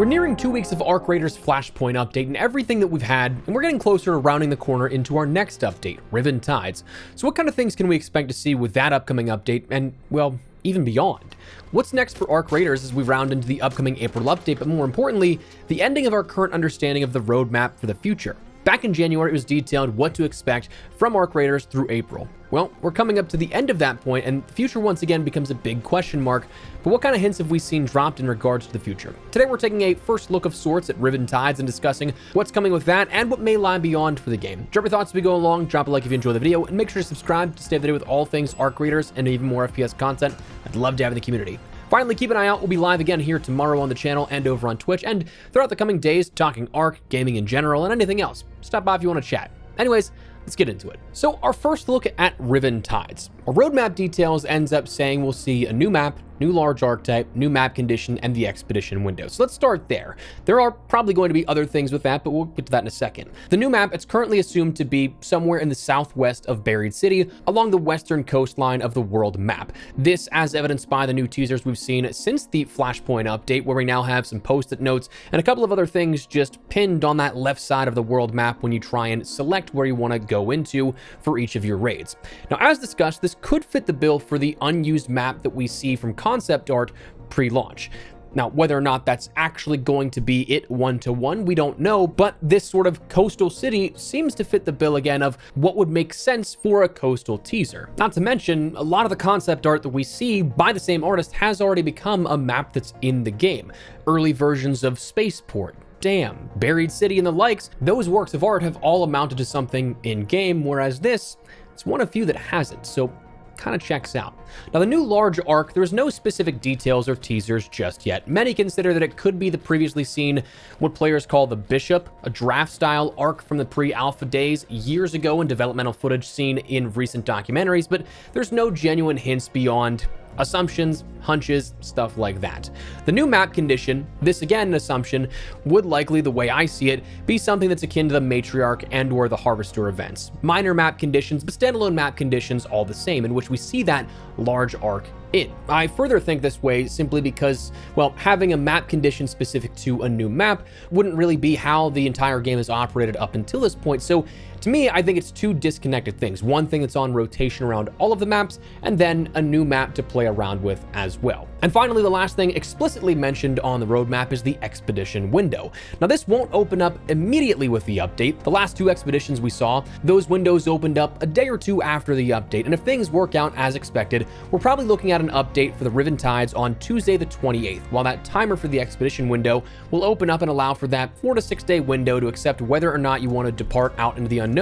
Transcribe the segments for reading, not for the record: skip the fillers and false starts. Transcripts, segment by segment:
We're nearing 2 weeks of Arc Raiders Flashpoint update and everything that we've had, and we're getting closer to rounding the corner into our next update, Riven Tides. So what kind of things can we expect to see with that upcoming update and, well, even beyond? What's next for Arc Raiders as we round into the upcoming April update, but more importantly, the ending of our current understanding of the roadmap for the future? Back in January, it was detailed what to expect from Arc Raiders through April. Well, we're coming up to the end of that point, and the future once again becomes a big question mark. But what kind of hints have we seen dropped in regards to the future? Today, we're taking a first look of sorts at Riven Tides and discussing what's coming with that and what may lie beyond for the game. Drop your thoughts as we go along, drop a like if you enjoy the video, and make sure to subscribe to stay up to date with all things Arc Raiders and even more FPS content. I'd love to have in the community. Finally, keep an eye out. We'll be live again here tomorrow on the channel and over on Twitch, and throughout the coming days, talking Arc, gaming in general, and anything else. Stop by if you want to chat. Anyways, let's get into it. So our first look at Riven Tides. Our roadmap details ends up saying we'll see a new map, new large archetype, new map condition, and the expedition window. So let's start there. There are probably going to be other things with that, but we'll get to that in a second. The new map, it's currently assumed to be somewhere in the southwest of Buried City, along the western coastline of the world map. This as evidenced by the new teasers we've seen since the Flashpoint update, where we now have some post-it notes and a couple of other things just pinned on that left side of the world map when you try and select where you want to go into for each of your raids. Now, as discussed, this could fit the bill for the unused map that we see from concept art pre-launch. Now, whether or not that's actually going to be it one-to-one, we don't know, but this sort of coastal city seems to fit the bill again of what would make sense for a coastal teaser. Not to mention, a lot of the concept art that we see by the same artist has already become a map that's in the game. Early versions of Spaceport, Dam, Buried City, and the likes, those works of art have all amounted to something in-game, whereas this, it's one of few that hasn't, so kind of checks out. Now, the new large arc, there's no specific details or teasers just yet. Many consider that it could be the previously seen, what players call the Bishop, a draft-style arc from the pre-alpha days years ago in developmental footage seen in recent documentaries, but there's no genuine hints beyond assumptions, hunches, stuff like that. The new map condition, this again an assumption, would likely, the way I see it, be something that's akin to the Matriarch and or the Harvester events. Minor map conditions, but standalone map conditions all the same, in which we see that large arc in. I further think this way simply because, well, having a map condition specific to a new map wouldn't really be how the entire game has operated up until this point, so to me, I think it's two disconnected things. One thing that's on rotation around all of the maps, and then a new map to play around with as well. And finally, the last thing explicitly mentioned on the roadmap is the expedition window. Now, this won't open up immediately with the update. The last two expeditions we saw, those windows opened up a day or two after the update, and if things work out as expected, we're probably looking at an update for the Riven Tides on Tuesday the 28th, while that timer for the expedition window will open up and allow for that 4 to 6 day window to accept whether or not you want to depart out into the unknown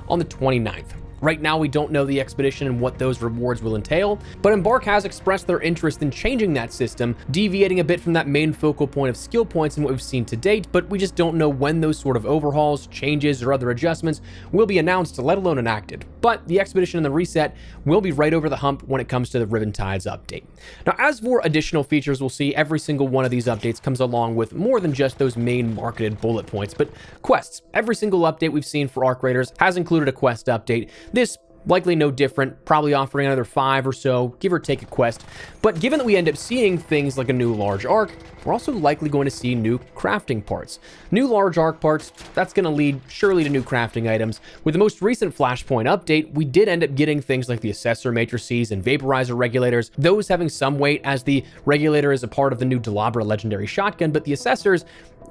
on the 29th. Right now, we don't know the expedition and what those rewards will entail, but Embark has expressed their interest in changing that system, deviating a bit from that main focal point of skill points in what we've seen to date, but we just don't know when those sort of overhauls, changes, or other adjustments will be announced, let alone enacted. But the expedition and the reset will be right over the hump when it comes to the Riven Tides update. Now, as for additional features, we'll see every single one of these updates comes along with more than just those main marketed bullet points, but quests. Every single update we've seen for Arc Raiders has included a quest update. This likely no different, probably offering another 5 or so, give or take a quest. But given that we end up seeing things like a new large arc, we're also likely going to see new crafting parts. New large arc parts, that's going to lead surely to new crafting items. With the most recent Flashpoint update, we did end up getting things like the Assessor Matrices and Vaporizer Regulators, those having some weight as the Regulator is a part of the new Delabra Legendary Shotgun, but the Assessors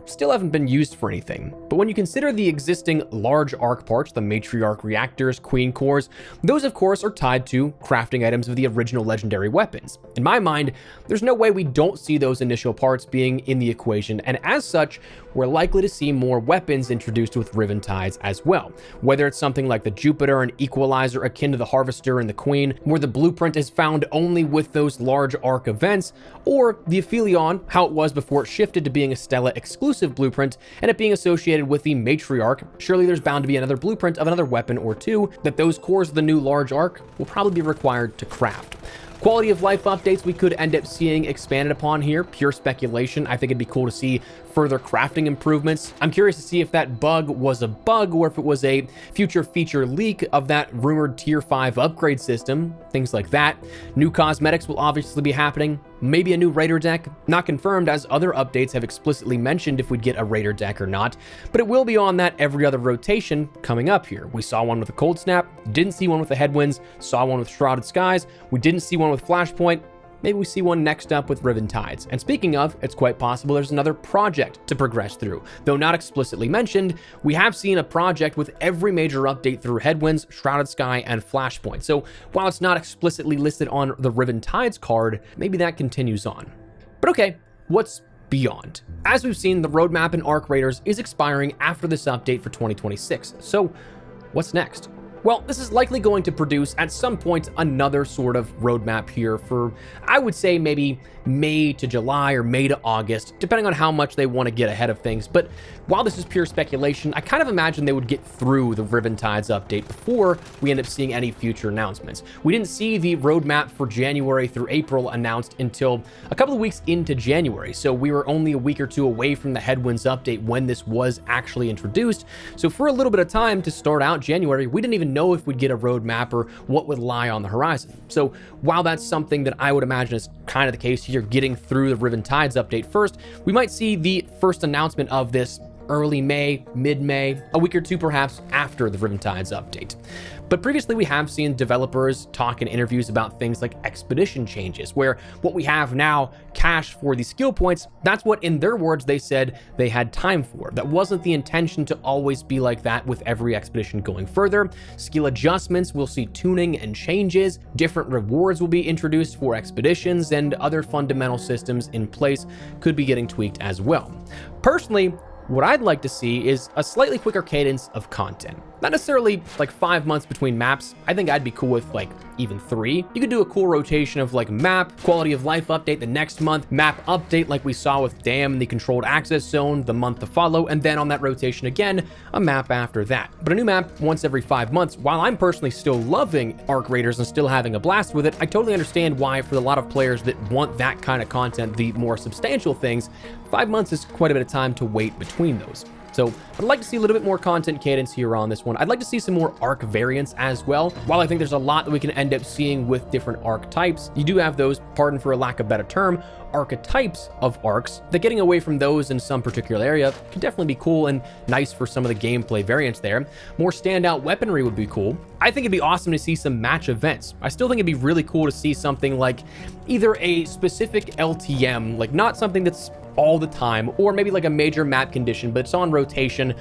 still haven't been used for anything. But when you consider the existing large arc parts, the Matriarch Reactors, Queen Cores, those of course are tied to crafting items of the original legendary weapons. In my mind, there's no way we don't see those initial parts being in the equation, and as such, we're likely to see more weapons introduced with Riven Tides as well. Whether it's something like the Jupiter, an equalizer akin to the Harvester and the Queen, where the blueprint is found only with those large arc events, or the Aphelion, how it was before it shifted to being a Stella exclusive blueprint and it being associated with the Matriarch. Surely there's bound to be another blueprint of another weapon or two that those cores of the new large arc will probably be required to craft. Quality of life updates we could end up seeing expanded upon here. Pure speculation. I think it'd be cool to see further crafting improvements. I'm curious to see if that bug was a bug or if it was a future feature leak of that rumored tier 5 upgrade system, things like that. New cosmetics will obviously be happening. maybe a new Raider deck. Not confirmed, as other updates have explicitly mentioned if we'd get a Raider deck or not, but it will be on that every other rotation coming up here. We saw one with a Cold Snap, didn't see one with the Headwinds, saw one with Shrouded Skies, we didn't see one with Flashpoint. Maybe we see one next up with Riven Tides. And speaking of, it's quite possible there's another project to progress through. Though not explicitly mentioned, we have seen a project with every major update through Headwinds, Shrouded Sky, and Flashpoint. So while it's not explicitly listed on the Riven Tides card, maybe that continues on. But okay, what's beyond? As we've seen, the roadmap in Arc Raiders is expiring after this update for 2026. So what's next? Well, this is likely going to produce at some point another sort of roadmap here for, I would say, maybe May to July or May to August, depending on how much they want to get ahead of things. But while this is pure speculation, I kind of imagine they would get through the Riven Tides update before we end up seeing any future announcements. We didn't see the roadmap for January through April announced until a couple of weeks into January, so we were only a week or two away from the Headwinds update when this was actually introduced. So for a little bit of time to start out January, we didn't even know if we'd get a roadmap or what would lie on the horizon. So while that's something that I would imagine is kind of the case here, getting through the Riven Tides update first, we might see the first announcement of this early May, mid-May, a week or two perhaps after the Riven Tides update. But previously we have seen developers talk in interviews about things like expedition changes, where what we have now, cash for the skill points, that's what in their words they said they had time for. That wasn't the intention to always be like that with every expedition going further. Skill adjustments, we'll see tuning and changes, different rewards will be introduced for expeditions, and other fundamental systems in place could be getting tweaked as well. Personally, what I'd like to see is a slightly quicker cadence of content. Not necessarily like 5 months between maps. I think I'd be cool with like even 3. You could do a cool rotation of like map, quality of life update the next month, map update like we saw with Dam, the controlled access zone the month to follow, and then on that rotation again, a map after that. But a new map once every 5 months, while I'm personally still loving Arc Raiders and still having a blast with it, I totally understand why for a lot of players that want that kind of content, the more substantial things, 5 months is quite a bit of time to wait between those. So I'd like to see a little bit more content cadence here on this one. I'd like to see some more arc variants as well. While I think there's a lot that we can end up seeing with different arc types, you do have those, pardon for a lack of better term, archetypes of arcs, that getting away from those in some particular area could definitely be cool and nice for some of the gameplay variants there. More standout weaponry would be cool. I think it'd be awesome to see some match events. I still think it'd be really cool to see something like either a specific LTM, like not something that's all the time, or maybe like a major map condition, but it's on rotation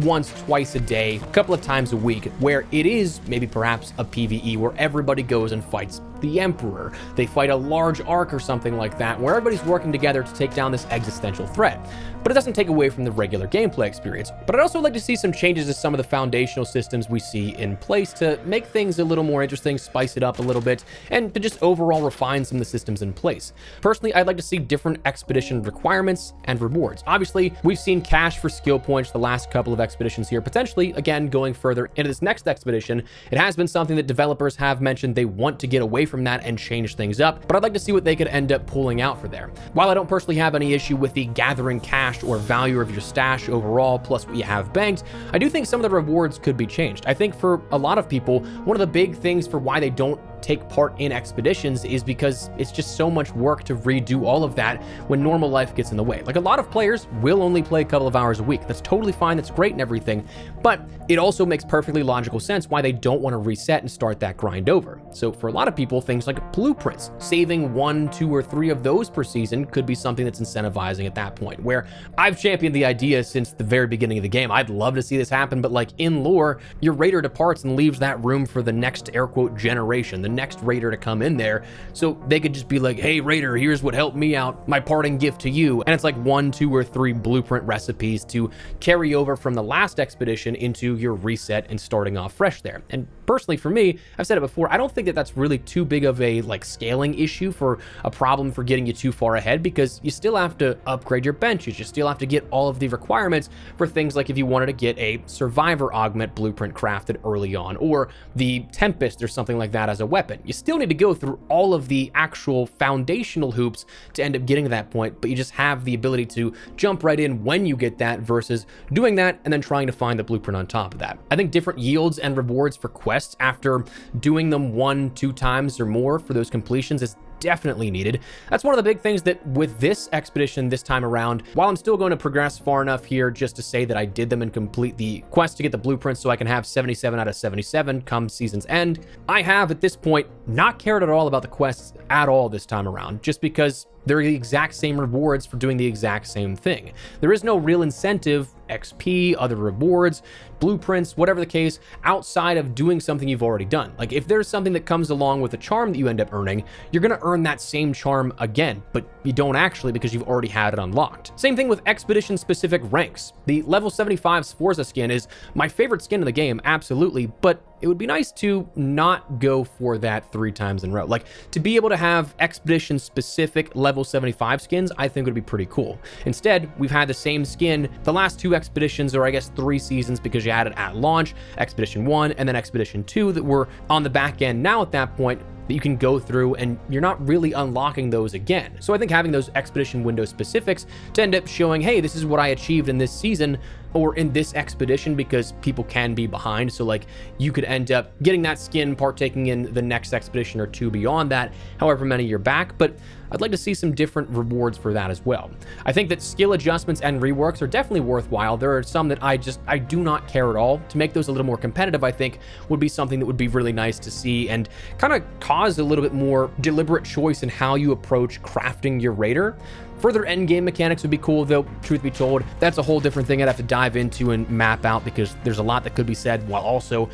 once, twice a day, a couple of times a week, where it is maybe perhaps a PvE where everybody goes and fights the Emperor. They fight a large arc or something like that, where everybody's working together to take down this existential threat. But it doesn't take away from the regular gameplay experience. But I'd also like to see some changes to some of the foundational systems we see in place to make things a little more interesting, spice it up a little bit, and to just overall refine some of the systems in place. Personally, I'd like to see different expedition requirements and rewards. Obviously, we've seen cash for skill points the last couple of expeditions here. Potentially, again, going further into this next expedition, it has been something that developers have mentioned they want to get away from that and change things up, but I'd like to see what they could end up pulling out for there. While I don't personally have any issue with the gathering cash or value of your stash overall, plus what you have banked, I do think some of the rewards could be changed. I think for a lot of people, one of the big things for why they don't take part in expeditions is because it's just so much work to redo all of that when normal life gets in the way. Like, a lot of players will only play a couple of hours a week. That's totally fine, that's great and everything, but it also makes perfectly logical sense why they don't want to reset and start that grind over. So for a lot of people, things like blueprints, saving 1, 2, or 3 of those per season could be something that's incentivizing at that point, where I've championed the idea since the very beginning of the game. I'd love to see this happen, but like in lore, your raider departs and leaves that room for the next air quote generation, the next raider to come in there, so they could just be like, hey raider, here's what helped me out, my parting gift to you. And it's like 1, 2, or 3 blueprint recipes to carry over from the last expedition into your reset and starting off fresh there. And personally for me, I've said it before, I don't think that that's really too big of a like scaling issue for a problem for getting you too far ahead, because you still have to upgrade your benches, you still have to get all of the requirements for things like if you wanted to get a survivor augment blueprint crafted early on, or the Tempest or something like that as a weapon. You still need to go through all of the actual foundational hoops to end up getting to that point, but you just have the ability to jump right in when you get that versus doing that and then trying to find the blueprint on top of that. I think different yields and rewards for quests after doing them 1, 2 times or more for those completions is definitely needed. That's one of the big things that with this expedition this time around, while I'm still going to progress far enough here just to say that I did them and complete the quest to get the blueprints so I can have 77 out of 77 come season's end, I have at this point not cared at all about the quests at all this time around, just because they're the exact same rewards for doing the exact same thing. There is no real incentive, XP, other rewards, blueprints, whatever the case, outside of doing something you've already done. Like if there's something that comes along with a charm that you end up earning, you're gonna earn that same charm again, but you don't actually because you've already had it unlocked. Same thing with expedition specific ranks. The level 75 Sforza skin is my favorite skin in the game, absolutely, but it would be nice to not go for that 3 times in a row. Like to be able to have expedition specific level 75 skins, I think would be pretty cool. Instead, we've had the same skin the last 2 expeditions, or I guess 3 seasons because you had it at launch, Expedition 1 and then Expedition 2 that were on the back end now at that point that you can go through, and you're not really unlocking those again. So I think having those expedition window specifics to end up showing, hey, this is what I achieved in this season or in this expedition, because people can be behind. So like you could end up getting that skin, partaking in the next expedition or 2 beyond that, however many you're back. But I'd like to see some different rewards for that as well. I think that skill adjustments and reworks are definitely worthwhile. There are some that I do not care at all. To make those a little more competitive, I think would be something that would be really nice to see and kind of cause a little bit more deliberate choice in how you approach crafting your raider. Further endgame mechanics would be cool, though, truth be told, that's a whole different thing I'd have to dive into and map out, because there's a lot that could be said, while also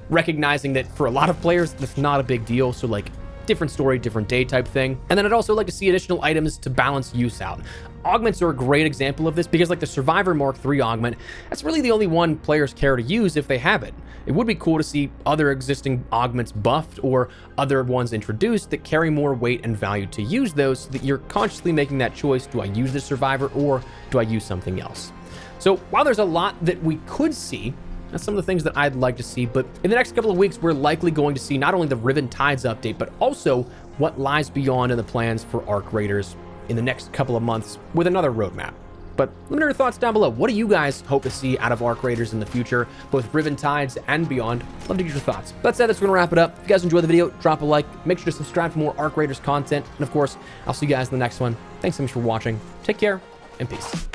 recognizing that for a lot of players, that's not a big deal. So like different story, different day type thing. And then I'd also like to see additional items to balance use out. Augments are a great example of this, because like the Survivor Mark III augment, that's really the only one players care to use if they have it. It would be cool to see other existing augments buffed or other ones introduced that carry more weight and value to use those, so that you're consciously making that choice. Do I use the Survivor or do I use something else? So while there's a lot that we could see, that's some of the things that I'd like to see, but in the next couple of weeks, we're likely going to see not only the Riven Tides update, but also what lies beyond in the plans for Arc Raiders in the next couple of months with another roadmap. But let me know your thoughts down below. What do you guys hope to see out of Arc Raiders in the future, both Riven Tides and beyond? Love to get your thoughts. That said, that's going to wrap it up. If you guys enjoyed the video, drop a like. Make sure to subscribe for more Arc Raiders content. And of course, I'll see you guys in the next one. Thanks so much for watching. Take care and peace.